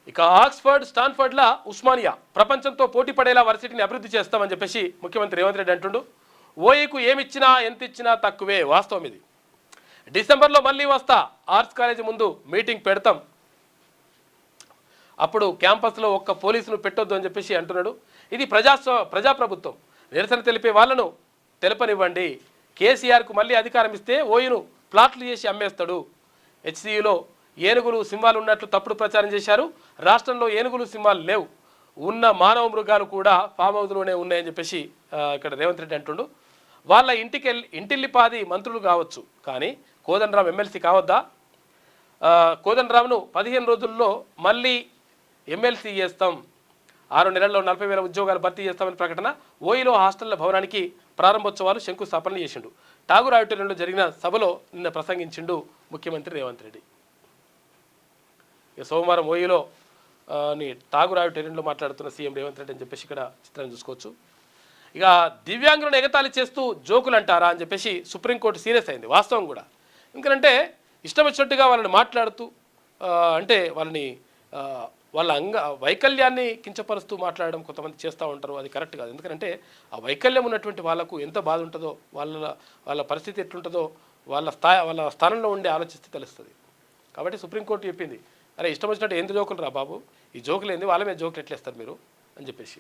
ఇక ఆక్స్ఫర్డ్ స్టాన్ఫర్డ్ల ఉస్మానియా ప్రపంచంతో పోటీ పడేలా వర్సిటీని అభివృద్ధి చేస్తామని చెప్పేసి ముఖ్యమంత్రి రేవంత్ రెడ్డి అంటుండు. ఓఈకు ఏమిచ్చినా ఎంత ఇచ్చినా తక్కువే, వాస్తవం ఇది. డిసెంబర్లో మళ్ళీ వస్తా, ఆర్ట్స్ కాలేజీ ముందు మీటింగ్ పెడతాం, అప్పుడు క్యాంపస్లో ఒక్క పోలీసును పెట్టొద్దు అని చెప్పేసి అంటున్నాడు. ఇది ప్రజాప్రభుత్వం, నిరసన తెలిపే వాళ్ళను తెలపనివ్వండి. కేసీఆర్కు మళ్ళీ అధికారం ఇస్తే ఓయూను ప్లాట్లు చేసి అమ్మేస్తాడు. హెచ్సియులో ఏనుగులు సింహాలు ఉన్నట్లు తప్పుడు ప్రచారం చేశారు. రాష్ట్రంలో ఏనుగులు సింహాలు లేవు, ఉన్న మానవ మృగాలు కూడా ఫామ్ హౌస్లోనే ఉన్నాయని చెప్పేసి ఇక్కడ రేవంత్ రెడ్డి అంటుండు. వాళ్ళ ఇంటిల్లిపాది మంత్రులు కావచ్చు, కానీ కోదండరాం ఎమ్మెల్సీ కావద్దా? కోదండరాంను 15 రోజుల్లో మళ్ళీ ఎమ్మెల్సీ చేస్తాం, 6 నెలల్లో 40,000 ఉద్యోగాలు భర్తీ చేస్తామని ప్రకటన. ఓయిలో హాస్టళ్ల భవనానికి ప్రారంభోత్సవాలు శంకుస్థాపనలు చేసిండు. ఠాగూర్ ఆడిటోరియంలో జరిగిన సభలో నిన్న ప్రసంగించిండు ముఖ్యమంత్రి రేవంత్ రెడ్డి. సోమవారం ఓయిలో ఠాగూర్ ఆడిటోరియంలో మాట్లాడుతున్న సీఎం రేవంత్ రెడ్డి అని చెప్పేసి ఇక్కడ చిత్రాన్ని చూసుకోవచ్చు. ఇక దివ్యాంగులను ఎగతాళి చేస్తూ జోకులు అంటారా అని చెప్పేసి సుప్రీంకోర్టు సీరియస్ అయింది. వాస్తవం కూడా, ఎందుకంటే ఇష్టం వచ్చినట్టుగా వాళ్ళని మాట్లాడుతూ అంటే వాళ్ళ వైకల్యాన్ని కించపరుస్తూ మాట్లాడడం కొంతమంది చేస్తూ ఉంటారు. అది కరెక్ట్ కాదు. ఎందుకంటే ఆ వైకల్యం ఉన్నటువంటి వాళ్ళకు ఎంత బాధ ఉంటుందో, వాళ్ళ పరిస్థితి ఎట్లుంటుందో వాళ్ళ స్థానంలో ఉండి ఆలోచిస్తే తెలుస్తుంది. కాబట్టి సుప్రీంకోర్టు చెప్పింది, అరే ఇష్టం వచ్చినట్టు ఎంత జోకులు రా బాబు, ఈ జోకులు ఏంది, వాళ్ళ మీద జోకులు ఎట్లేస్తారు మీరు అని చెప్పేసి.